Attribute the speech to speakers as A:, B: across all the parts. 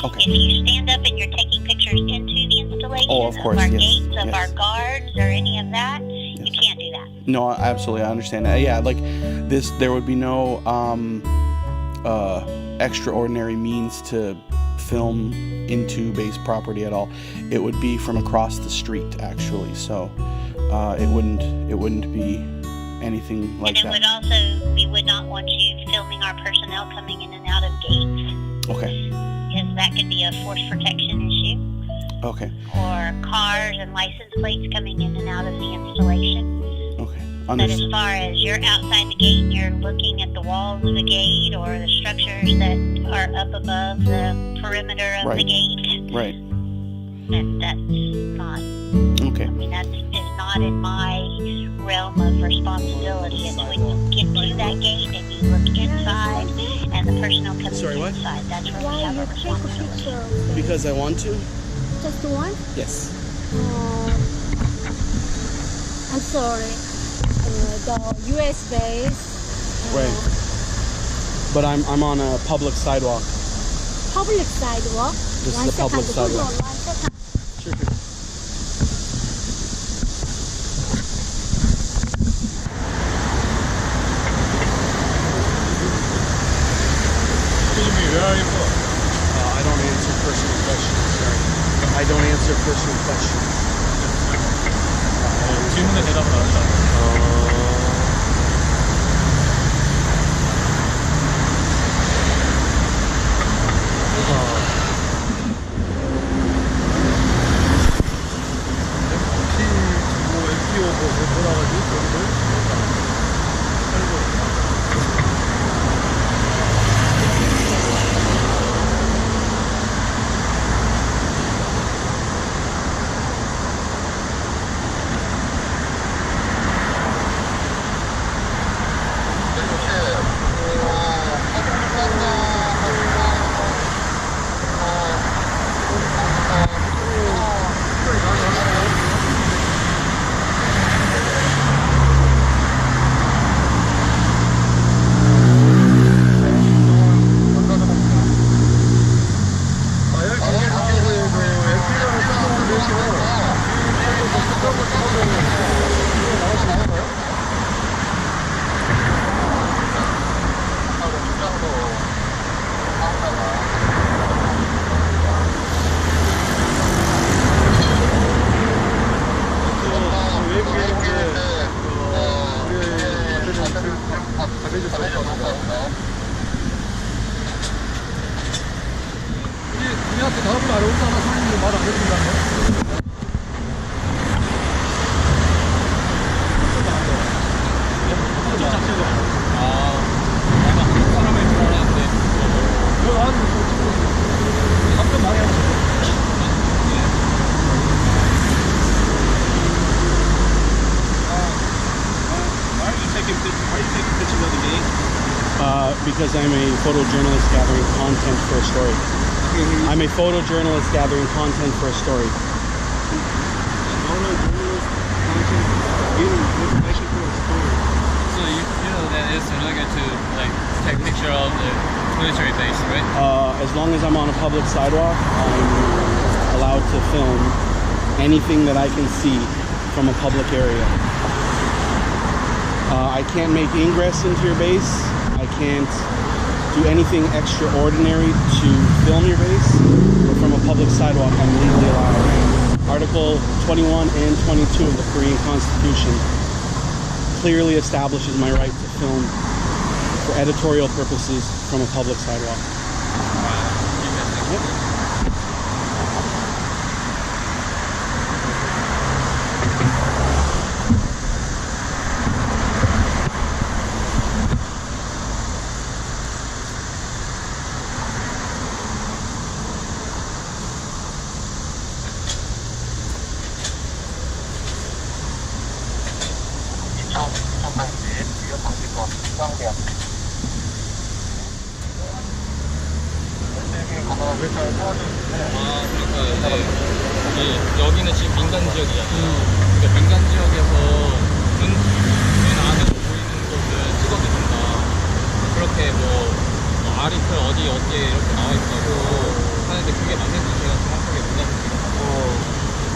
A: Okay.
B: If you stand up and you're taking pictures into the installation
A: of course,
B: our
A: yes.
B: gates, of
A: Yes.
B: our guards, or any of that, you can't do that.
A: No, absolutely, I understand that. Yeah, like this, there would be no extraordinary means to film into base property at all. It would be from across the street, actually. So it wouldn't be anything like that.
B: And it would also, we would not want you filming our personnel coming in and out of gates.
A: Okay.
B: Because that could be a force protection issue.
A: Okay.
B: Or cars and license plates coming in and out of the installation.
A: Okay.
B: But as far as you're outside the gate and you're looking at the walls of the gate or the structures that are up above the perimeter of the gate,
A: Right.
B: that's not.
A: Okay.
B: I mean, that is not in my realm of responsibility. It's when you get to that gate and you look inside and the personnel comes inside. That's where we have a responsibility.
A: Because I want to.
C: Just one?
A: Yes.
C: I'm sorry. The US base.
A: Right. But I'm on a public sidewalk.
C: Public sidewalk.
A: This is a public sidewalk.
C: Hold on, 1 second.
A: Sure. I don't answer personal questions. Sorry. I don't answer personal questions.
D: 질문에 대답을 안 한다. EP04 뭐라 하지? 우리한테 다음을 알아온다는 사람들이 말 안 해준다며?
A: Because I'm a photojournalist gathering content for a story. I'm a photojournalist gathering content for a story.
D: So you know that it's illegal to like take picture of the military base, right?
A: As long as I'm on a public sidewalk, I'm allowed to film anything that I can see from a public area. I can't make ingress into your base. I can't do anything extraordinary to film your base, but from a public sidewalk, I'm legally allowed. Article 21 and 22 of the Korean Constitution clearly establishes my right to film for editorial purposes from a public sidewalk. Yep.
D: 여기는 지금 민간 지역이잖아요. 그러니까 민간 지역에서 눈 안으로 보이는 것을 찍어도 된다. 그렇게 뭐 아리트 어디 어디에 이렇게 나와 있다고 하는데 그게 맞는지 제가 정확하게 몰라서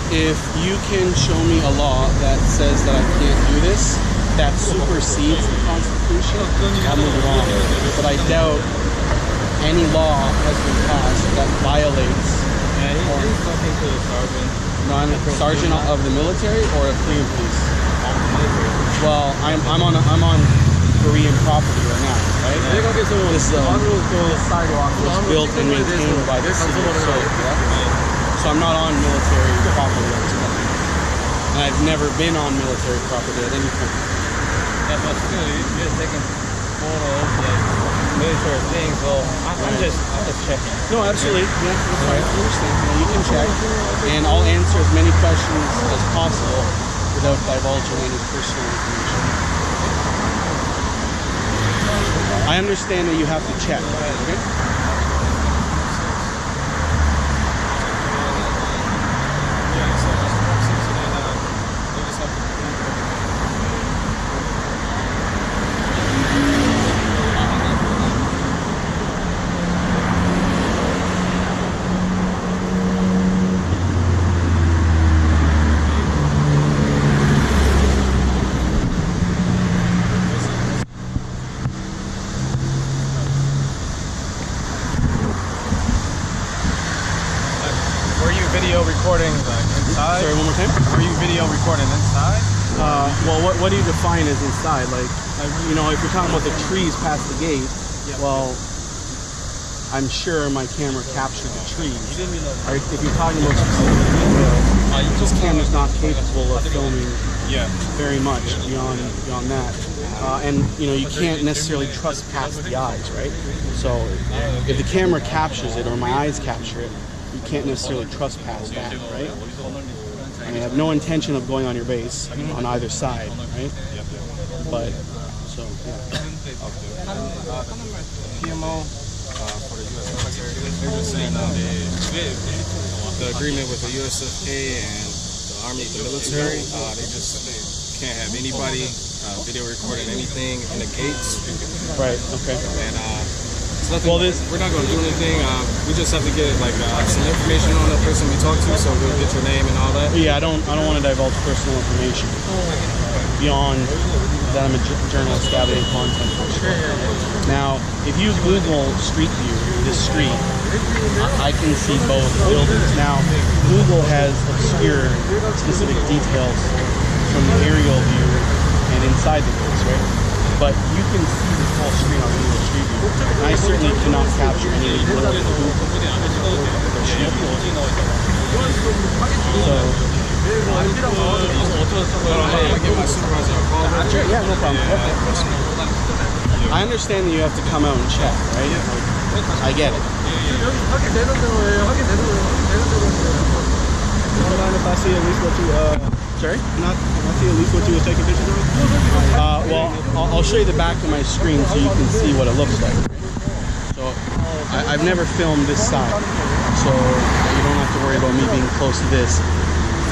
A: If you can show me a law that says that I can't do this, that supersedes the Constitution, I'll move it on. But I doubt any law has been passed that violates.
D: Yeah, he's talking to the sergeant.
A: Sergeant of the military or a Korean police? Well, I'm on Korean property right now, right? This sidewalk was built and maintained by the city of Seoul, correct? So I'm not on military property at this point. And I've never been on military property at any point.
D: Yeah, but still, you're taking photos, like military things. So I'm just checking.
A: No, absolutely. Yeah, that's right. I understand. Yeah, you can check. And I'll answer as many questions as possible without divulging any personal information. I understand that you have to check, okay?
E: Video recording inside?
A: Sorry, one more time?
E: Were you video recording inside?
A: Well, what do you define as inside? Like, you know, if you're talking about the trees past the gate, well, I'm sure my camera captured the trees. Or if you're talking about specific details, this camera's not capable of filming very much beyond that. And, you know, you can't necessarily trust past the eyes, right? So if the camera captures it or my eyes capture it, you can't necessarily trust past that, right? I mean, I have no intention of going on your base on either side, right? But, so, yeah.
E: PMO for the U.S. military, they're just saying the agreement with the USFA and the Army, the military, they just can't have anybody video recording anything in the gates.
A: Right, okay.
E: And nothing, well, we're not going to do anything. We just have to get like some information on the person we talk to, so we'll get your name and all that.
A: Yeah, I don't want to divulge personal information beyond that. I'm a journalist gathering content. Now, if you Google Street View, this street, I can see both buildings. Now, Google has obscured specific details from the aerial view and inside the base, right? But you can see the whole street on Google Street View. And I certainly cannot capture any of the Google Street View. So, yeah, no problem. I understand that you have to come out and check, right? I get it.
E: If I see at least what you
A: Sorry?
E: Can I see at least what you were taking pictures of?
A: Well, I'll show you the back of my screen so you can see what it looks like. So, I've never filmed this side, so you don't have to worry about me being close to this.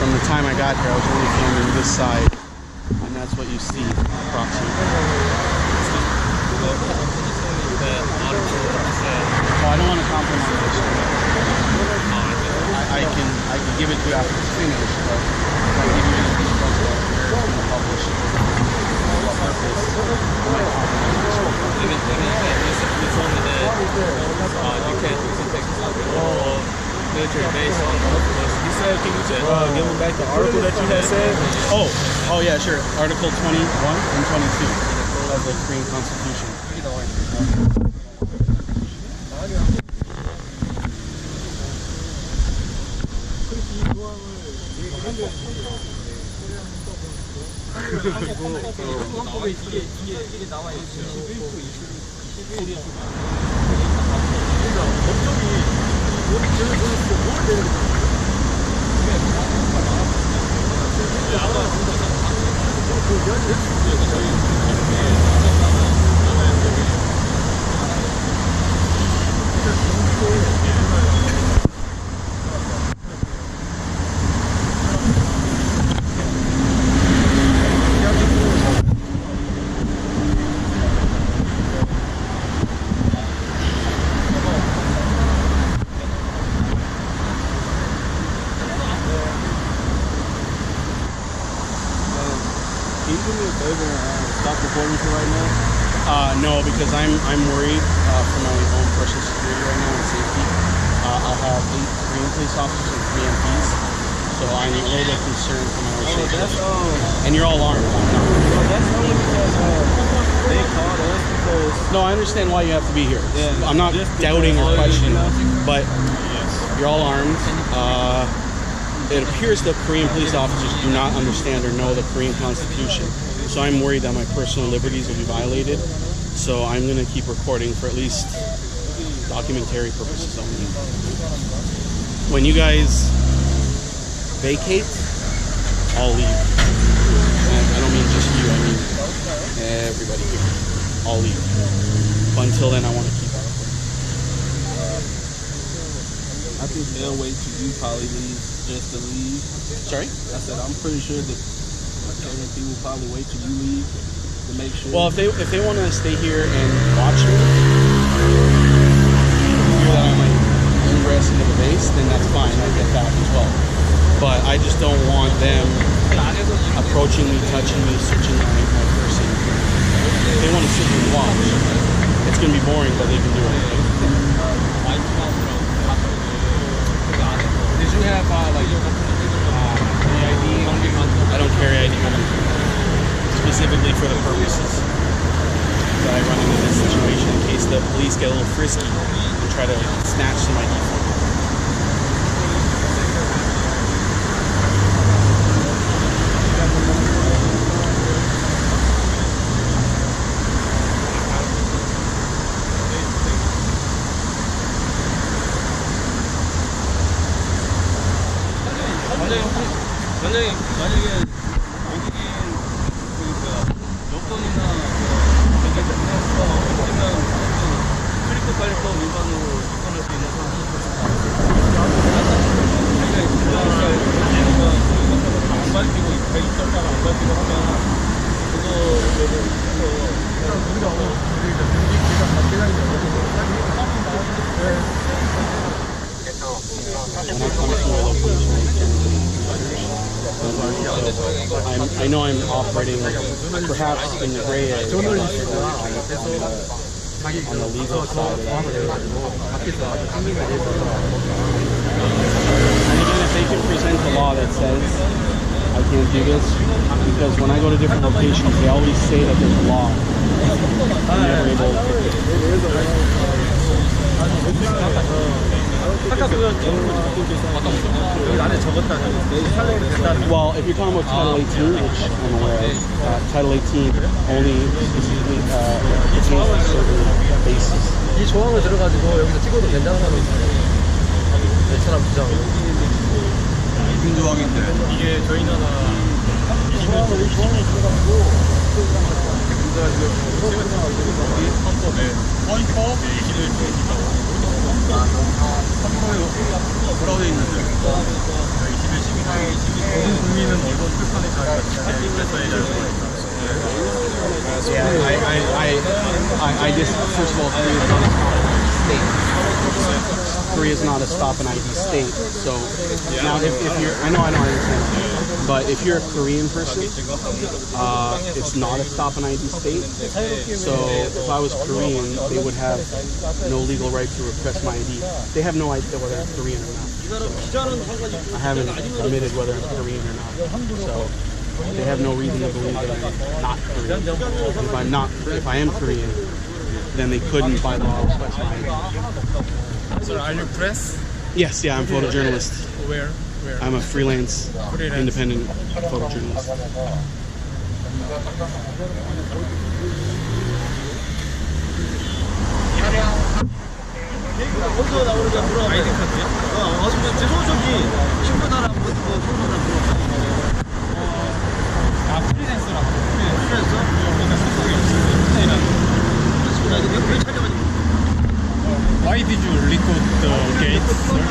A: From the time I got here, I was only filming this side, and that's what you see approximately. Oh, I don't want to compromise this. I can give it to you after it's finished, but if I give you any details about where it's going to publish it, what purpose, I might compromise this whole thing.
D: You told me that you can't do something or military base on
E: He said, can you give him back the article that you had said?
A: Oh yeah, sure. Article 21 and 22 of the Korean Constitution. because I'm worried for my own personal security right now and safety. I have 8 Korean police officers and 3 MPs, so I'm a little bit concerned for my own safety. And you're all armed.
E: That's only because they called us because...
A: No, I understand why you have to be here.
E: Yeah,
A: I'm not doubting or questioning, but you're all armed. It appears that Korean police officers do not understand or know the Korean Constitution. So I'm worried that my personal liberties will be violated. So I'm going to keep recording for at least documentary purposes only. When you guys vacate, I'll leave. And I don't mean just you, I mean everybody here. I'll leave. But until then, I want to keep it.
E: I think they'll wait till you probably leave just to leave.
A: Sorry?
E: I said I'm pretty sure that KMP will probably wait till you leave to make sure.
A: Well, if they want to stay here and watch me, hear that I might ingress into the base, then that's fine. I get that as well. But I just don't want them approaching me, touching me, searching my person. If they want to sit here and watch, it's going to be boring, but they can do it.
D: Did you have like AID?
A: I don't carry ID specifically for the purposes that I run into this situation in case the police get a little frisky and try to snatch some ID from me.
D: 원장님 만약에 외국인 여권이나 대기업에서 있으면 출입국 관리법 위반으로 접근할 수 있는 상황이 안 밝히고 있다가 안 밝히고 하면
A: I know I'm operating perhaps in the gray area on the legal side. And again, if they can present a law that says I can't do this, because when I go to different locations, they always say that there's a law. I'm never able to. Well, if you're talking about Title 18, which I'm aware of, Title 18 only specifically pertains to certain bases.
F: 이 조항을 들어가지고 여기서 찍어도 된다는 사람이 있어요. 네, 사람 주장.
D: 무슨 조항인데? 이게 저희 나라 헌법에 헌법 21조에 뭐라고 돼 있는데 21 모든 국민은 언론 출판에 자유가 있다.
A: Yeah, I just, first of all, Korea is not a stop and ID state. So now, if you're, I understand, but if you're a Korean person, it's not a stop and ID state. So if I was Korean, they would have no legal right to request my ID. They have no idea whether I'm Korean or not. So I haven't admitted whether I'm Korean or not. So they have no reason to believe that I'm not Korean. If I am Korean, then they couldn't by law request my ID.
D: So are you press?
A: Yes, yeah, I'm a photojournalist.
D: Where?
A: I'm a freelance, independent photojournalist.
F: 어디서 나오는지 물어봐. 아이디 카드요? 어디 저기 친구나라 친구나 물어봐.
D: 아, 프리랜서라고.
F: 프리랜서? 왜 찾아가지고?
D: Why did you record the gates, sir?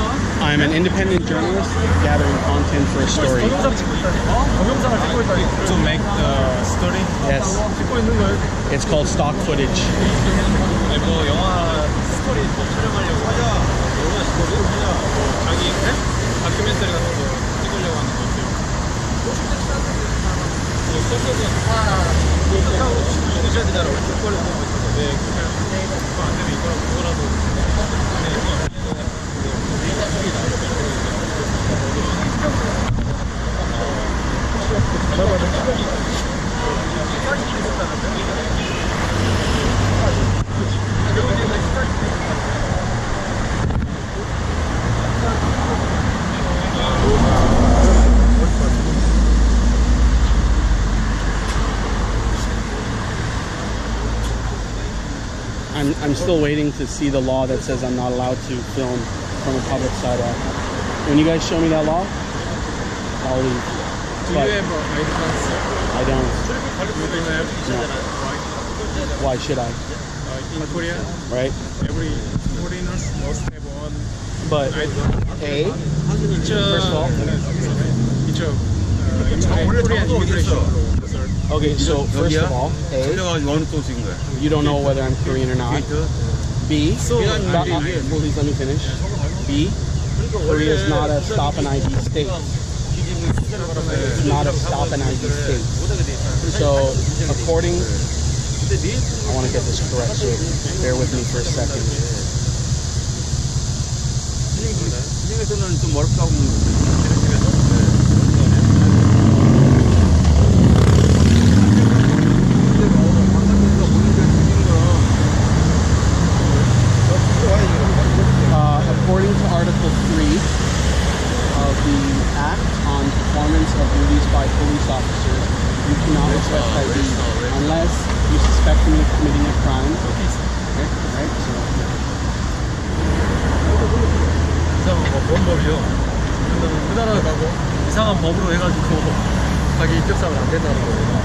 A: I'm an independent journalist gathering content for a story.
F: 동영상 찍고 있다니까? 동영상을 찍고 있다니까?
D: To make the story?
A: Yes,
F: 찍고 있는 거예요?
A: it's called stock footage.
D: 아니, 뭐 영화 스토리 촬영하려고 하자. 영화 스토리 하자. 자기 다큐멘터리 같은 거 찍으려고 하는 거 어때요? 소속은 다 찍으셔야 되잖아. 왜
A: I'm still waiting to see the law that says I'm not allowed to film from a public sidewalk. When you guys show me that law, I'll leave.
D: Do you have ID cards?
A: I don't.
D: You don't have?
A: No. Why should I?
D: In Korea,
A: Right?
D: every foreigners must have one
A: But
D: ID.
A: A,
D: First
A: of all,
D: Korean immigration law.
A: okay, so first of all, A,
F: 어느 또 찍은 거야?
A: you don't know whether I'm Korean or not. B, please let me finish. B, Korea is not a stop and ID state. It's not a stop and ID state. So, according, I want to get this correct, so bear with me for a second.
F: 중에서는 좀 어렵다고
A: According to Article 3 of the Act on Performance of Duties by Police Officers, you cannot request ID unless you suspect me of committing a crime. Okay, right?
D: 이상한 범법이요. 그 나라 가고 이상한 법으로 해가지고 자기 입국사가 안 된다는 거예요.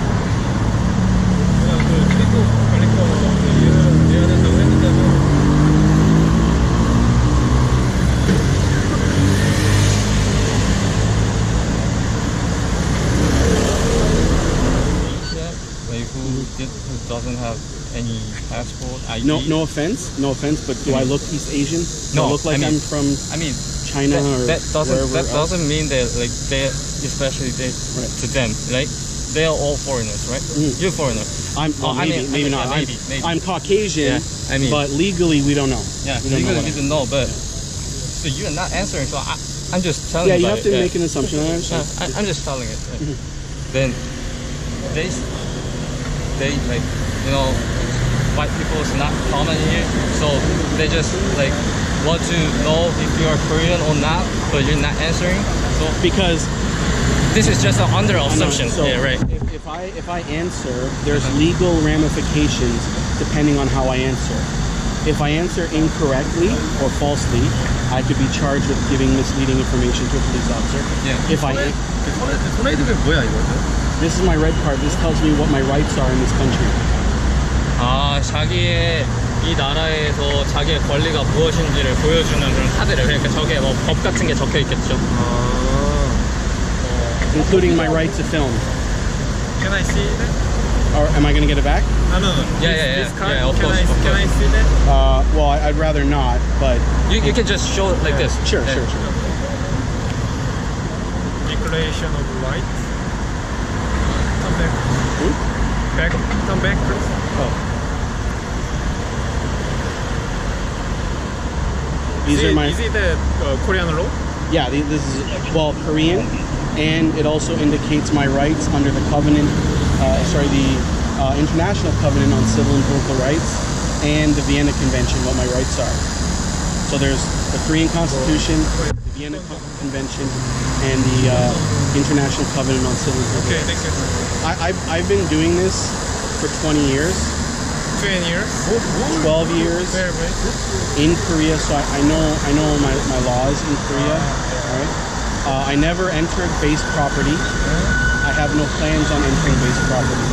D: 그냥 그 출입국 관리권 내야 된다고 했는데도
E: who doesn't have any passport, ID.
A: No offense, but do I look East Asian? Do I look like I'm from China or
E: that
A: wherever
E: doesn't mean that like they, especially they,
A: Right.
E: to them, like they are all foreigners, right? You're foreigner.
A: Maybe not.
E: Maybe.
A: I'm Caucasian,
E: Yeah,
A: but legally we don't know.
E: Yeah,
A: We don't know
E: legally
A: what
E: we don't know, but so you're not answering. So I'm just telling.
A: Yeah, you
E: about
A: have to
E: it,
A: make an assumption. I understand.
E: I'm just telling it. Then they like, you know, white people is not common here, so they just like want to know if you are Korean or not, but you're not answering. So
A: Because
E: this is just an under assumption.
A: So
E: Yeah, right.
A: if I answer, there's legal ramifications depending on how I answer. If I answer incorrectly or falsely, I could be charged with giving misleading information to a police officer.
E: Yeah.
A: If I
F: 토네이도가 뭐야 이거?
A: This is my red card. This tells me what my rights are in this country.
E: 아, 자기의 이 나라에서 자기의 권리가 무엇인지를 보여주는 그런 카드를, 그러니까 저게 뭐 법 같은 게 적혀 있겠죠.
A: Including my right to film.
D: Can I see that?
A: Or am I going to get it back?
D: No.
E: Yeah,
D: This card,
E: yeah, of
D: can
E: course,
D: can I see that?
A: Well, I'd rather not, but
E: You can just show it like this.
A: sure.
D: Declaration of rights. Come back. Come back, please.
A: These are my...
D: Is it the Korean law?
A: Yeah, this is, well, Korean, and it also indicates my rights under the covenant, the International Covenant on Civil and Political Rights and the Vienna Convention, what my rights are. So there's the Korean Constitution, the Vienna Convention, and the International Covenant on Civil and Political
D: Okay,
A: Rights.
D: thank you.
A: I've been doing this for 20 years.
D: 20 years?
A: 12 years
D: Very good.
A: in Korea, so I know my laws in Korea. Right? I never entered base property. I have no plans on entering base property.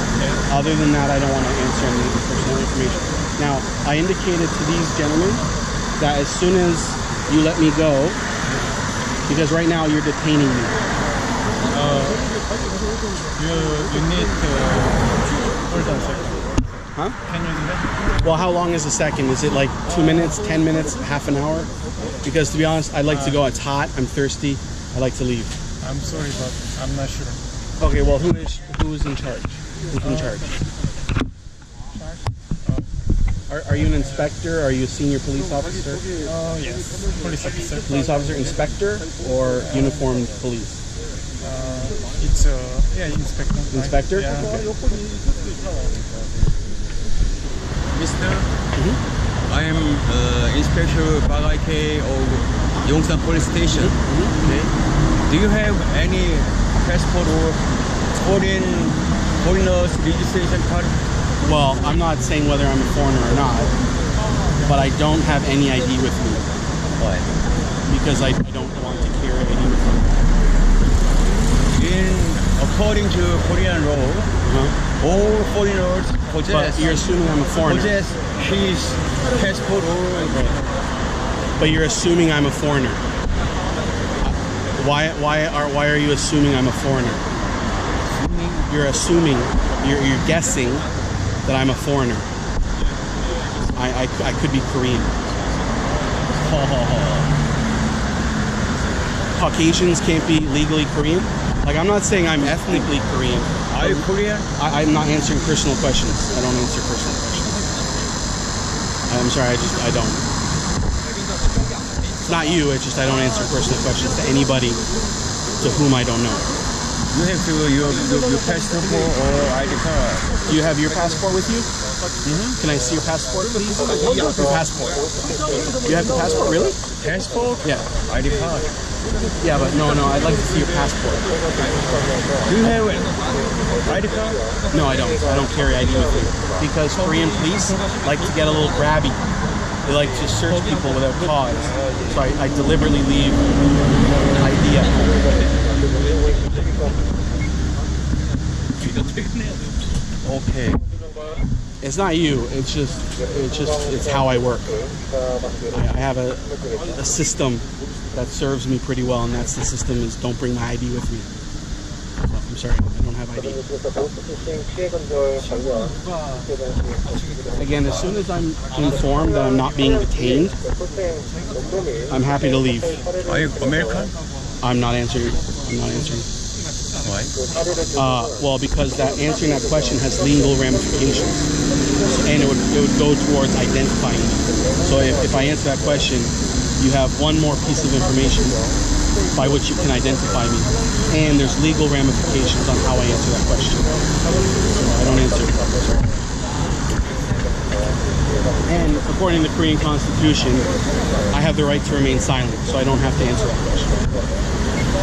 A: Other than that, I don't want to answer any personal information. Now, I indicated to these gentlemen that as soon as you let me go, because right now you're detaining me.
D: You need to hold on a second.
A: Huh?
D: Can you do that?
A: Well, how long is a second? Is it like 2 minutes, 10 minutes, half an hour? Because to be honest, I'd like to go. It's hot. I'm thirsty. I like to leave.
D: I'm sorry, but I'm not sure.
A: Okay, well, who is in charge? Who's in charge? Are you an inspector? Are you a senior police officer?
D: Yes. Police officer.
A: Police officer, inspector, or uniformed police?
D: It's inspector.
A: Inspector?
D: Yeah.
A: Okay.
F: Mister, I am Inspector Bagay of Yongsan Police Station. Okay. Do you have any passport or foreigners registration card?
A: Well, I'm not saying whether I'm a foreigner or not. but I don't have any ID with me
F: Why?
A: because I don't want to carry ID with me.
F: According to Korean law, all foreigners
A: But
F: possess
A: you're assuming I'm a foreigner.
F: his passport or
A: But you're assuming I'm a foreigner. Why are you assuming I'm a foreigner? You're assuming, you're guessing that I'm a foreigner. I could be Korean. Caucasians can't be legally Korean. Like, I'm not saying I'm ethnically Korean.
F: Are you Korean?
A: I'm not answering personal questions. I don't answer personal questions. I'm sorry, I don't. It's not you, it's just I don't answer personal questions to anybody to whom I don't know.
F: You have to your passport or ID card.
A: Do you have your passport with you? Can I see your passport, please? Your passport. You have the passport, really?
F: Passport?
A: Yeah.
F: ID card.
A: Yeah, but no, I'd like to see your passport.
F: Do you have it? ID card?
A: No, I don't. I don't carry ID with me. Because Korean police like to get a little grabby. They like to search people without cause. So I deliberately leave ID at home.
F: Okay.
A: It's not you. It's how I work. I have a system that serves me pretty well, and that's the system is don't bring my ID with me. So, I'm sorry, I don't have ID. Again, as soon as I'm informed that I'm not being detained, I'm happy to leave.
F: Are you American?
A: I'm not answering.
F: Why?
A: Well, because answering that question has legal ramifications, and it would go towards identifying me. So if I answer that question, you have one more piece of information by which you can identify me, and there's legal ramifications on how I answer that question. So I don't answer. And according to the Korean Constitution, I have the right to remain silent, so I don't have to answer that question.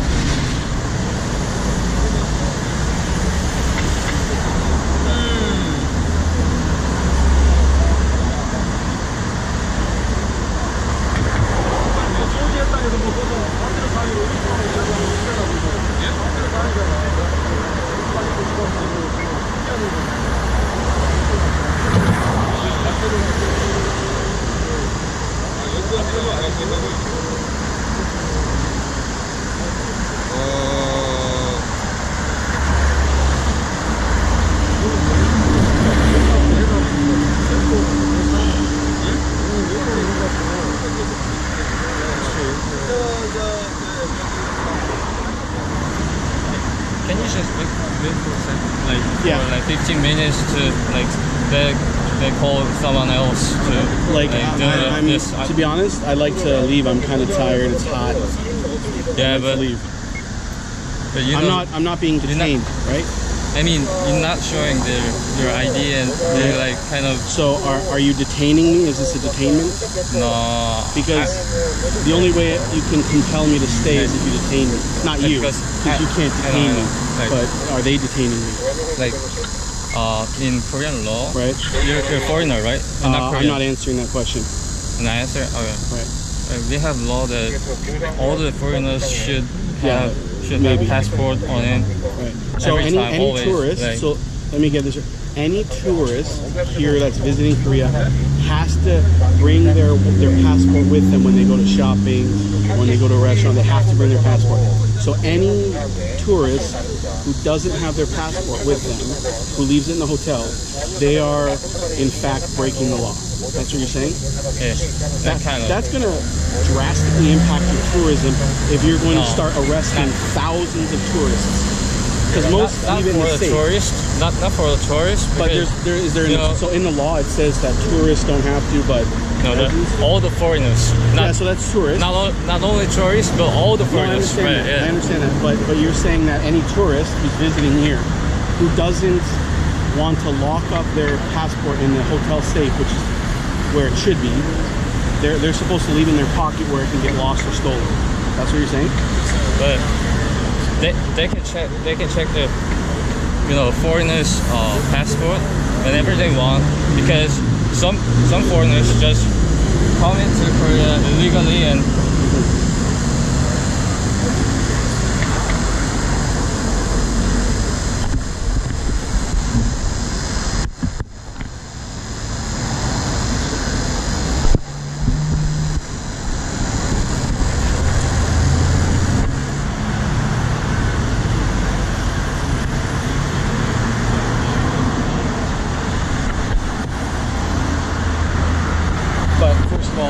D: Can you just wait for a second? Like,
A: Yeah.
D: for like 15 minutes to, like, they call someone else to,
A: Like,
D: do this.
A: to be honest, I'd like to leave. I'm kind of tired. It's hot.
D: Yeah,
A: I'd like
D: but
A: to leave.
D: you know,
A: I'm not being detained, right?
D: I mean, you're not showing your ID, and they're like kind of
A: So are you detaining me? Is this a detainment?
D: no.
A: Because the only way you can compel me to stay is if you detain me. Not you,
D: Because
A: because you can't
D: I
A: detain
D: know,
A: me.
D: like-
A: But are they detaining me?
D: Like in Korean law,
A: Right?
D: you're a foreigner, right? You're not
A: I'm
D: Korean.
A: not answering that question.
D: An answer? Okay.
A: Right.
D: We have law that all the foreigners should
A: Yeah,
D: have
A: maybe.
D: passport on it.
A: Right. So
D: Every time,
A: any
D: always,
A: tourist.
D: like-
A: So let me get this right. Any tourist here that's visiting Korea has to bring their passport with them when they go to shopping, when they go to a restaurant. They have to bring their passport. So any tourist who doesn't have their passport with them, who leaves it in the hotel, they are in fact breaking the law. That's what you're saying?
D: Yeah, that kind of.
A: That's going to drastically impact your tourism if you're going to
D: No.
A: start arresting thousands of tourists. Because most
D: not
A: even
D: for
A: the
D: the
A: state.
D: tourists, not for the tourists.
A: But
D: because,
A: is there
D: you know,
A: so in the law it says that tourists don't have to, but
D: no,
A: residents-
D: all the foreigners.
A: yeah,
D: Not
A: so that's tourists.
D: not only tourists, but all the
A: No, I
D: foreigners.
A: understand
D: Right?
A: that. I
D: Yeah.
A: understand that. But you're saying that any tourist who's visiting here, who doesn't want to lock up their passport in the hotel safe, which is where it should be, they're supposed to leave it in their pocket where it can get lost or stolen. That's what you're saying?
D: But they can check the foreigners' passport whenever they want, because some foreigners just
G: coming to Korea illegally and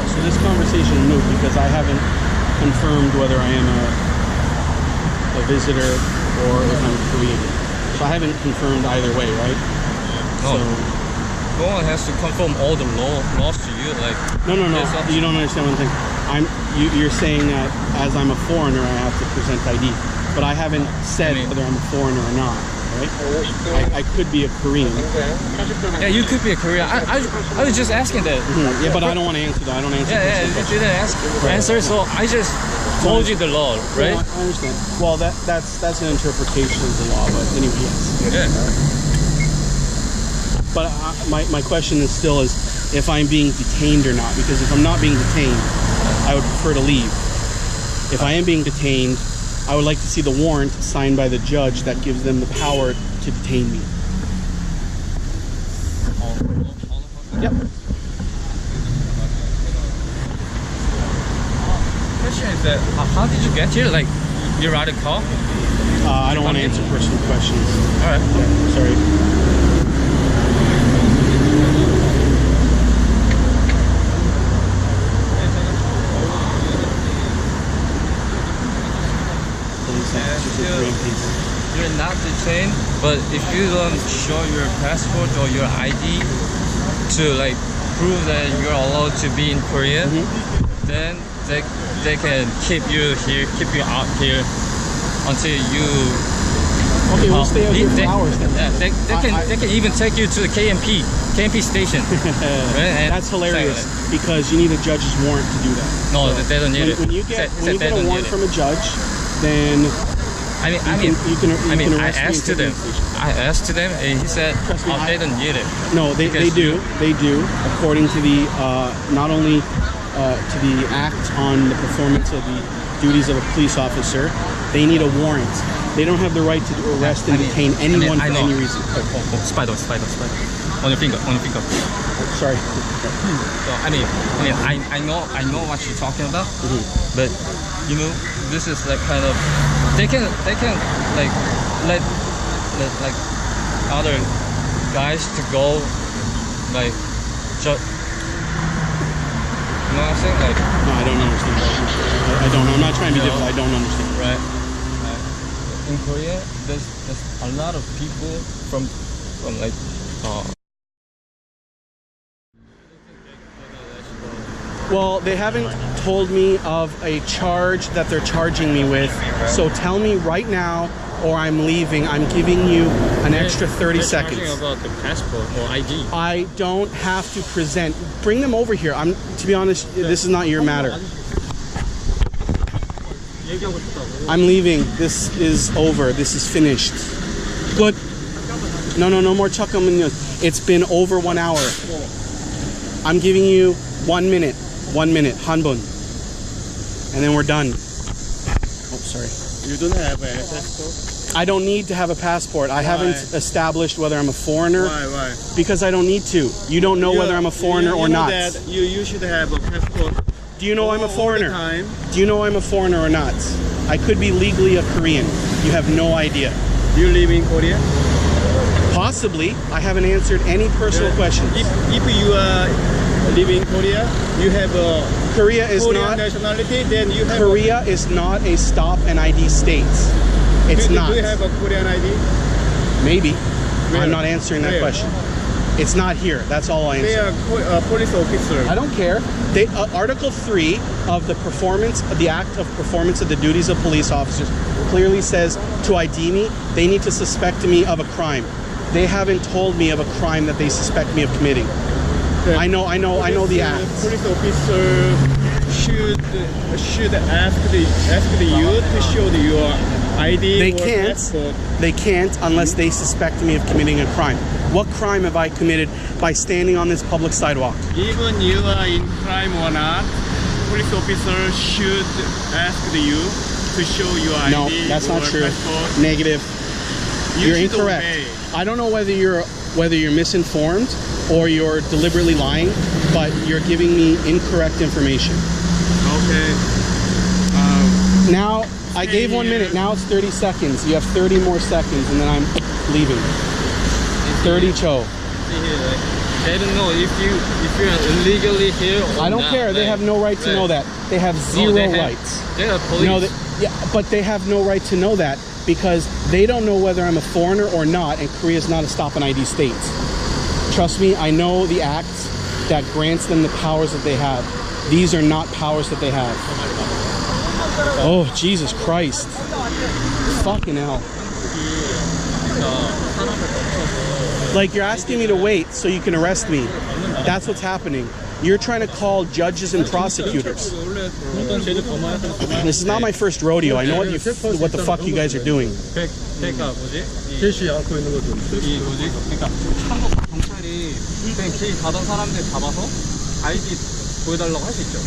A: So this conversation is moot because I haven't confirmed whether I am a visitor or if I'm Korean. So I haven't confirmed either way, right?
G: No.
A: So
G: no one has to confirm all the laws to you. Like
A: no. You don't understand one thing. You're saying that as I'm a foreigner, I have to present ID, but I haven't said whether I'm a foreigner or not. Right? I could be a Korean.
G: Yeah, you could be a Korean. I was just asking that.
A: Yeah, but I don't want to answer that. I don't answer.
G: Yeah, you didn't answer, so I just told you the law, right?
A: No, I understand. Well, that's an interpretation of the law, but anyway, yes.
G: Yeah.
A: But my question is still if I'm being detained or not, because if I'm not being detained, I would prefer to leave. If I am being detained, I would like to see the warrant signed by the judge that gives them the power to detain me. Yep.
G: Question is that how did you get here? Like you ride a car?
A: I don't want to answer personal questions.
G: All right.
A: Yeah, sorry.
G: You're not detained, but if you don't show your passport or your ID to like prove that you're allowed to be in Korea, then they can keep you out here until you.
A: Okay, we'll stay out here for hours then.
G: Yeah, they can even take you to the KMP station. Right?
A: That's hilarious because you need a judge's warrant to do that.
G: No, they don't need it.
A: When you get a warrant from a judge, then
G: I asked to them, and he said, they don't need it.
A: No, they do. They do, according to the not only to the Act on the performance of the duties of a police officer. They need a warrant. They don't have the right to arrest and detain anyone for any reason.
G: Spider. On your finger.
A: Sorry.
G: So, I know what you're talking about, but you know, this is like kind of they can like let like other guys to go like just. You know what I'm saying? Like,
A: no, I don't understand. I don't know. I'm not trying to be difficult. I don't understand.
G: Right. In Korea, there's a lot of people from like.
A: Well, they haven't told me of a charge that they're charging me with. So tell me right now, or I'm leaving. I'm giving you an extra 30 seconds.
G: Talking about the passport or ID.
A: I don't have to present. Bring them over here. To be honest, this is not your matter. I'm leaving. This is over. This is finished. Good. No more chuckaman. It's been over 1 hour. I'm giving you 1 minute. 1 minute. Hanbun. And then we're done. Oh, sorry.
F: You don't have a passport?
A: I don't need to have a passport. I haven't established whether I'm a foreigner.
F: Why?
A: Because I don't need to. You don't know whether I'm a foreigner or not.
F: That you should have a passport.
A: Do you know I'm a foreigner?
F: All the time.
A: Do you know I'm a foreigner or not? I could be legally a Korean. You have no idea.
F: Do you live in Korea?
A: Possibly. I haven't answered any personal questions.
F: If you live in Korea, you have a
A: Korea is
F: Korean
A: not
F: nationality, then you have
A: Korea is not a stop and ID state. It's not.
F: Do you have a Korean ID?
A: Maybe.
F: Where?
A: I'm not answering that
F: Where?
A: question. It's not here. That's all I
F: They
A: answer.
F: are police officer.
A: I don't care. Article 3 of the Act of Performance of the Duties of Police Officers clearly says to ID me, they need to suspect me of a crime. They haven't told me of a crime that they suspect me of committing. I know the Act.
F: Police officer should should ask you to show your ID.
A: They
F: or
A: can't.
F: passport.
A: They can't unless they suspect me of committing a crime. What crime have I committed by standing on this public sidewalk?
F: Even you are in crime or not, police officer should ask you to show your ID.
A: No, that's not
F: or
A: true.
F: passport.
A: Negative.
F: You
A: You're
F: should
A: incorrect.
F: obey.
A: I don't know whether you're misinformed or you're deliberately lying, but you're giving me incorrect information.
F: Okay.
A: Now, I gave 1 minute. Now it's 30 seconds. You have 30 more seconds, and then I'm leaving. 30 Cho.
G: They don't know if you're illegally here or
A: I don't
G: not.
A: care. They have no right to know that. They have zero rights.
G: They are police.
A: No, yeah, but they have no right to know that because they don't know whether I'm a foreigner or not, and Korea is not a stop and ID state. Trust me, I know the act that grants them the powers that they have. These are not powers that they have. Oh, Jesus Christ. Fucking hell. Like, you're asking me to wait so you can arrest me. That's what's happening. You're trying to call judges and prosecutors. This is not my first rodeo. I know what the fuck you guys are doing.
D: 캐시 안고 있는 것도.
G: 이 뭐지? 그러니까 한국 경찰이 그냥 길 가던 사람들 잡아서 아이디 보여달라고 할 수 있죠.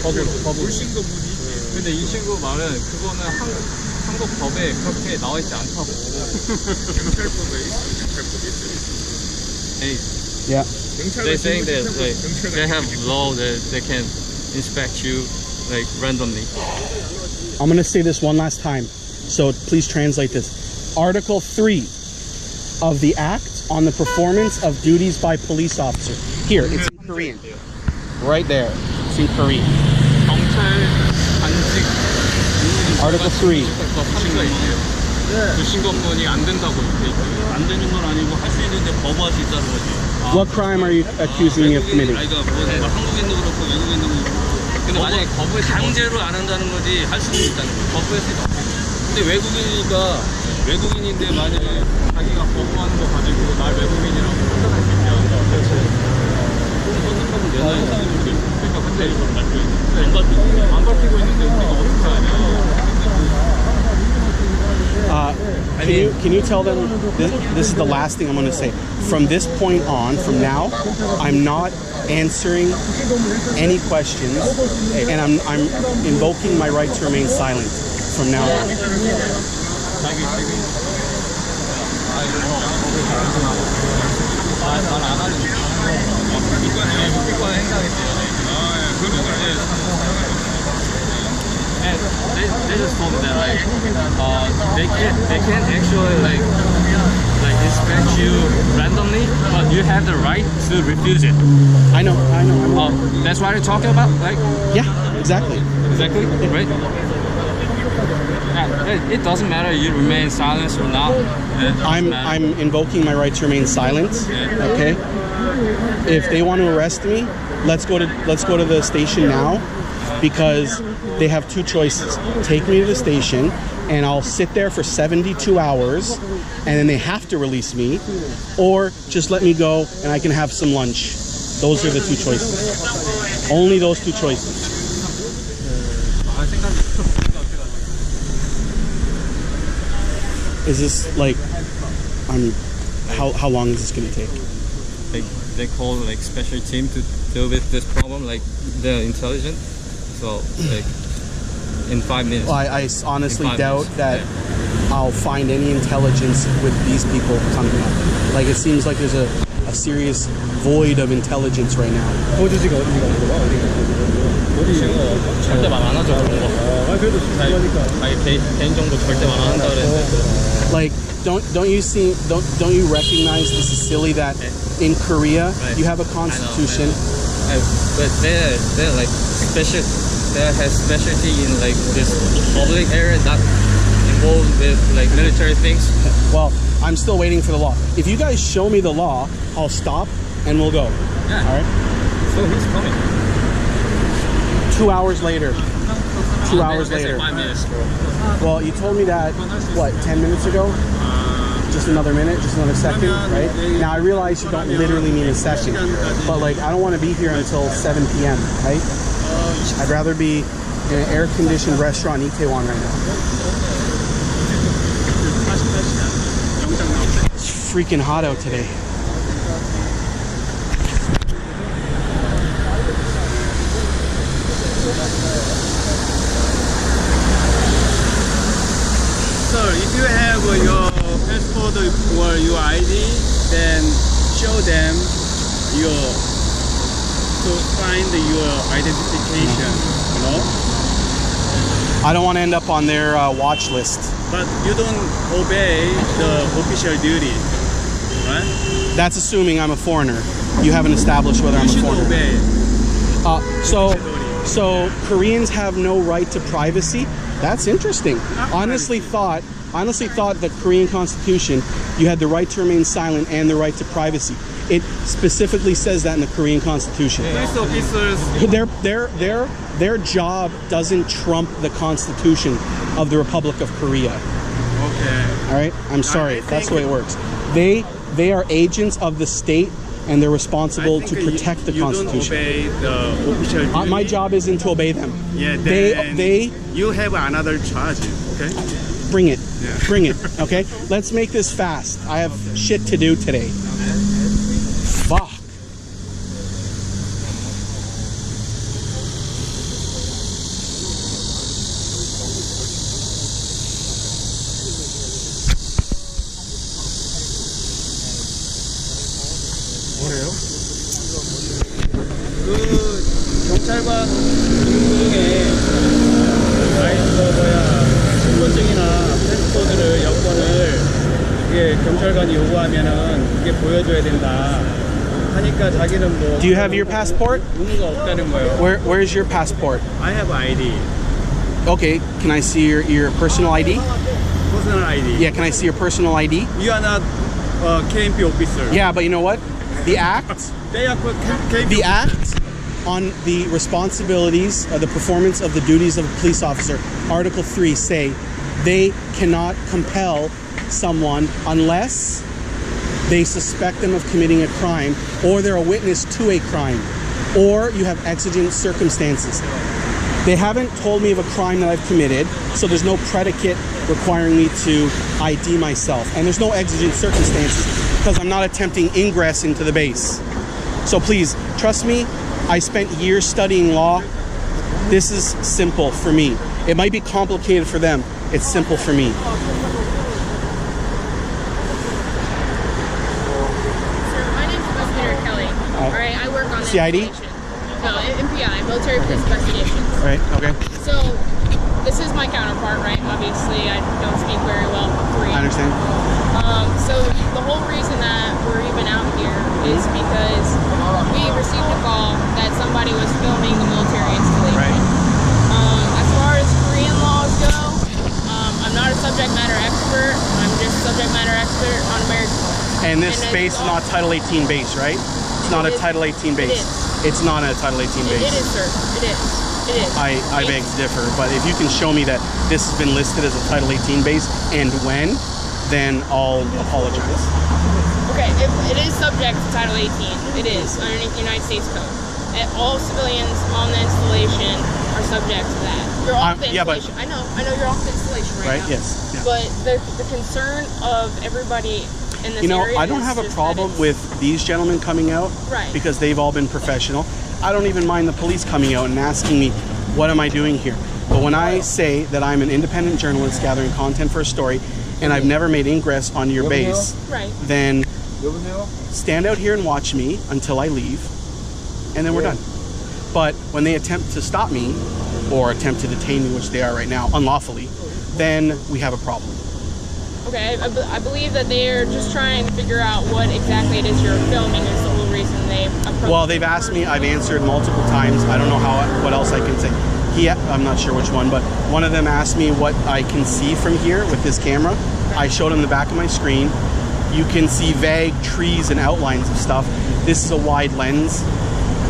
G: 법으로. 근데 이 친구 말은 그거는 한국 법에 그렇게 나와 있지 않다고.
A: Yeah.
G: They saying that like they have law that they can inspect you like randomly.
A: I'm going to say this one last time, so please translate this. Article 3 of the Act on the Performance of Duties by Police Officer. Here, it's in Korean. Right there. It's in Korean. Article 3.
G: 신검문이 안 된다고 돼 있고요. 안 되는 건 아니고 할 수 있는데 거부할 수 있다는 거지.
A: What crime are you accusing me of committing?
G: 그러니까 뭐 한국인도 그렇고 외국인도 그렇고. 근데 만약에 강제로 안 한다는 거지 할 수는 있다는 거지. 거부했을 때 근데 외국인인데 만약에 자기가 거부하는 거 가지고 날 외국인이라고 판단할 수 있냐. 그럼 선택하면 되나요? 그러니까 근데 안 밝히고 있는데 우리가 어떻게 하냐.
A: Can you tell them this is the last thing I'm going to say. From this point on, from now, I'm not answering any questions, and I'm invoking my right to remain silent from now on.
G: And they just told me that like they can't actually like inspect you randomly, but you have the right to refuse it.
A: I know.
G: That's what you're talking about, like
A: Yeah, exactly.
G: right? And it doesn't matter you remain silent or not.
A: I'm invoking my right to remain silent. Okay. If they want to arrest me, let's go to the station now, because they have two choices. Take me to the station and I'll sit there for 72 hours and then they have to release me, or just let me go and I can have some lunch. Those are the two choices. Only those two choices. Is this like, how long is this going to take?
G: They call like special team to deal with this problem, like they're intelligent. So like in 5 minutes.
A: Well, I honestly doubt
G: minutes.
A: that I'll find any intelligence with these people coming up. Like, it seems like there's a serious void of intelligence right now.
D: 호주지가 어디가 어디
G: 절대 말 안 하죠 그런 거.
D: 그래도
G: 자기 개인 정보 절대 말 안 한다 그랬는데.
A: Like, don't you recognize this is silly that in Korea you have a constitution?
G: But they're like special. They have specialty in like this public area, not involved with like military things.
A: Well, I'm still waiting for the law. If you guys show me the law, I'll stop and we'll go.
G: Yeah.
A: All right.
G: So who's coming?
A: 2 hours later. 2 hours
G: They say
A: later.
G: 5 minutes, bro.
A: Well, you told me that, what, 10 minutes ago? Just another minute, just another second, right? Now, I realize you don't literally mean a second, but like, I don't want to be here until 7 p.m., right? I'd rather be in an air-conditioned restaurant in Itaewon right now. It's freaking hot out today.
F: So if you have your passport or your ID, then show them your to find your identification. You know,
A: I don't want to end up on their watch list.
F: but you don't obey the official duty, right?
A: That's assuming I'm a foreigner. You haven't established whether I'm
F: You
A: a
F: should
A: foreigner.
F: obey.
A: So Koreans have no right to privacy. That's interesting. Honestly thought the Korean Constitution, you had the right to remain silent and the right to privacy. It specifically says that in the Korean Constitution.
F: Police officers.
A: Their job doesn't trump the Constitution of the Republic of Korea.
F: Okay.
A: All right, I'm sorry.
F: I
A: That's
F: think-
A: the way it works. They are agents of the state, and they're responsible to protect the Constitution.
F: You don't obey the official duty.
A: My job isn't to obey them.
F: Yeah, then
A: They
F: you have another charge. Okay.
A: bring it.
F: Yeah.
A: Bring it. Okay. Let's make this fast. I have shit to do today. Fuck.
F: 뭐래요? 그 경찰관 중에 신분증이나 패스포드를 여권을 이게 경찰관이 요구하면은 이게 보여줘야 된다 하니까 자기는 뭐
A: Do you have your passport?
F: 의무가 없다는 거예요.
A: Where's your passport?
F: I have ID,
A: Okay. Can I see your personal ID?
F: personal ID.
A: Yeah. Can I see your personal ID?
F: You are not KMP officer.
A: Yeah. But you know what? The act.
F: They are KMP.
A: The act on the responsibilities of the performance of the duties of a police officer, Article 3 say they cannot compel someone unless they suspect them of committing a crime or they're a witness to a crime or you have exigent circumstances. They haven't told me of a crime that I've committed, so there's no predicate requiring me to ID myself. And there's no exigent circumstances because I'm not attempting ingress into the base. So please, trust me, I spent years studying law. This is simple for me. It might be complicated for them. It's simple for me.
H: My name's Investigator Kelly. All right, I work on the
A: CID?
H: investigation. No, MPI, Military Police Investigation.
A: Right, okay.
H: So, this is my counterpart, right? Obviously, I don't speak very well Korean.
A: I understand.
H: So, the whole reason that we're even out here is because we received a call that somebody was filming the military installation.
A: Right.
H: As far as Korean laws go, I'm not a subject matter expert. I'm just subject matter expert on American law.
A: And this
H: And
A: base is not Title 18 base, right? It's not a
H: It is.
A: Title 18 base. It's not a Title 18 base.
H: It is, sir. It is. It is.
A: I beg to differ, but if you can show me that this has been listed as a Title 18 base and when, then I'll apologize.
H: Okay, it is subject to Title 18. It is underneath the United States Code. And all civilians on the installation are subject to that. You're off the
A: yeah, but-
H: installation. I know you're off the installation right now.
A: Yes. Yeah.
H: But the concern of everybody in this
A: You know,
H: area
A: I don't
H: is
A: have a
H: just that
A: problem
H: it's-
A: with these gentlemen coming out
H: Right.
A: because they've all been professional. I don't even mind the police coming out and asking me, what am I doing here? But when I say that I'm an independent journalist gathering content for a story and I've never made ingress on your base,
H: Right.
A: then stand out here and watch me until I leave, and then we're done. But when they attempt to stop me or attempt to detain me, which they are right now, unlawfully, then we have a problem.
H: Okay, I believe that they're just trying to figure out what exactly it is you're filming is the whole reason they approached.
A: Well, they've asked me, I've answered multiple times. I don't know what else I can say. I'm not sure which one, but one of them asked me what I can see from here with this camera. I showed him the back of my screen. You can see vague trees and outlines of stuff. This is a wide lens.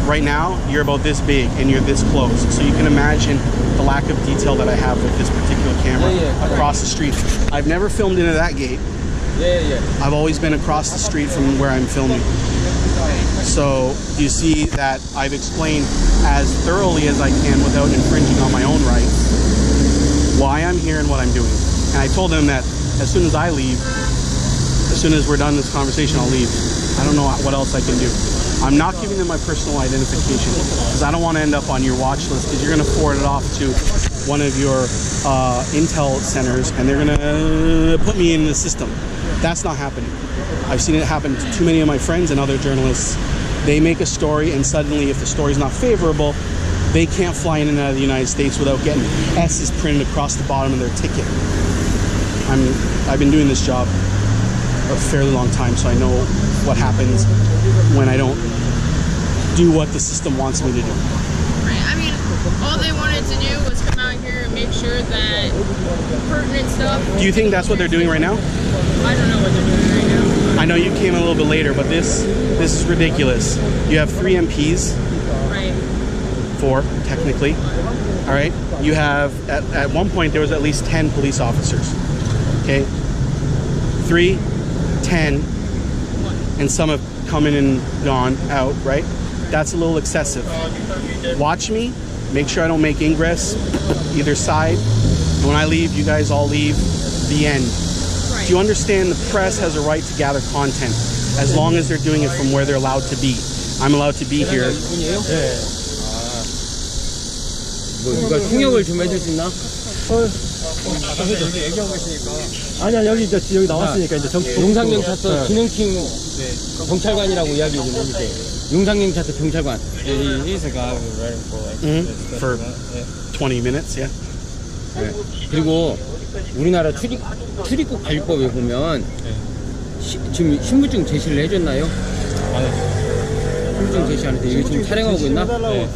A: Right now, you're about this big and you're this close. So you can imagine the lack of detail that I have with this particular camera across the street. I've never filmed into that gate. I've always been across the street from where I'm filming. So you see that I've explained as thoroughly as I can without infringing on my own rights why I'm here and what I'm doing. And I told them that as soon as I leave, as soon as we're done this conversation, I'll leave. I don't know what else I can do. I'm not giving them my personal identification because I don't want to end up on your watch list, because you're going to forward it off to one of your intel centers and they're going to put me in the system. That's not happening. I've seen it happen to too many of my friends and other journalists. They make a story and suddenly, if the story's not favorable, they can't fly in and out of the United States without getting S's printed across the bottom of their ticket. I've been doing this job a fairly long time, so I know what happens when I don't do what the system wants me to do.
H: Right. I mean, all they wanted to do was come out here and make sure that pertinent stuff.
A: Do you think that's what they're doing right now?
H: I don't know what they're doing right now.
A: I know you came a little bit later, but this is ridiculous. You have 3 MPs.
H: Right.
A: 4, technically. All right. You have, at one point, there was at least 10 police officers. Okay. 3, 10, and some have come in and gone out, right? That's a little excessive. Watch me, make sure I don't make ingress either side. And when I leave, you guys all leave. The end.
H: Right.
A: Do you understand the press has a right to gather content as long as they're doing it from where they're allowed to be? I'm allowed to be here.
I: 뭐 누가 통역을 좀 해줄 수 있나? 아니야 여기 나왔으니까 이제 용산경찰서 진흥팀 경찰관이라고 이야기 좀 해주세요. 용산경찰서 경찰관.
G: He's a guy who's writing for like
A: For 20 minutes, yeah.
I: 네. 그리고 우리나라 출입국 관리법에 보면 지금 신분증 제시를 해줬나요? 신분증 제시 안 했는데 이거 지금 촬영하고 있나?
G: 네.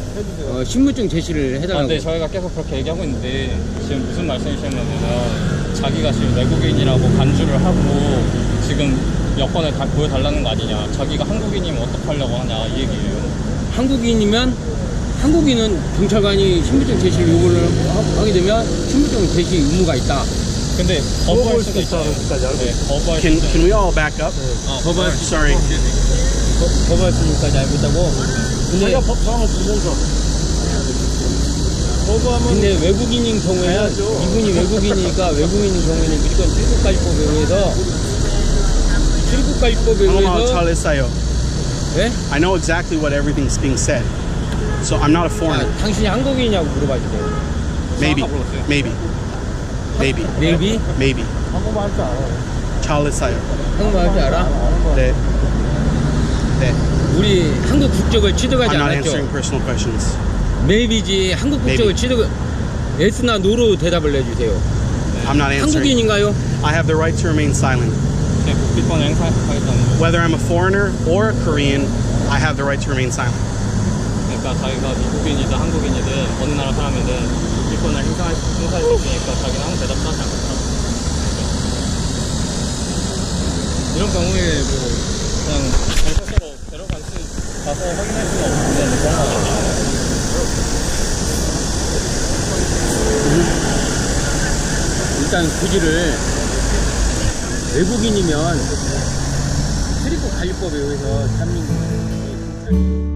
I: 신분증 제시를 해달라고.
G: 네, 저희가 계속 그렇게 얘기하고 있는데 지금 무슨 말씀이시냐면 자기가 지금 외국인이라고 간주를 하고 지금 여권을 다 보여달라는 거 아니냐. 자기가 한국인이면 어떡하려고 하냐 이 얘기예요.
I: 한국인은 경찰관이 신분증 제시를 요구를 하게 되면 신분증 제시 의무가 있다.
G: 근데 거부할 수도 있어요. 네, 거부할 수도
A: Can we all back up?
I: 거부할
A: Sorry.
I: 거부할 수 있는지까지 알고 있다고. 근데 외국인인 경우에는 이분이 외국인이니까 외국인인 경우에는 무조건 출국관리법에 의해서 네?
A: I know exactly what everything's being said. So I'm not a foreigner.
I: 당신이 한국인이냐고 물어봐 주세요.
A: Maybe.
I: 한국말 할 줄 알아.
A: 잘 했어요.
I: 한국말 할 줄 알아?
A: 네.
I: 우리 한국 국적을 취득하지
A: I'm not
I: 않았죠?
A: answering personal questions.
I: maybe지. 한국 국적을 취득 예스나 노로 대답을 해주세요.
A: I'm not answering.
I: 한국인인가요?
A: I have the right to remain silent.
G: 네, 국비권 행사하겠다는.
A: Whether I'm a foreigner or a Korean, I have the right to remain silent.
G: 그러니까 자기가 미국인이든 한국인이든 어느 나라 사람이든 국비권을 행사할 수 있으니까 자기는 아무 대답도 하지 않겠다. 이런 경우에 뭐 그냥 경찰서로 가서 확인할 수는 없는데 그런 거 같아요.
I: 일단 고지를 외국인이면 출입국 관리법에 의해서 대한민국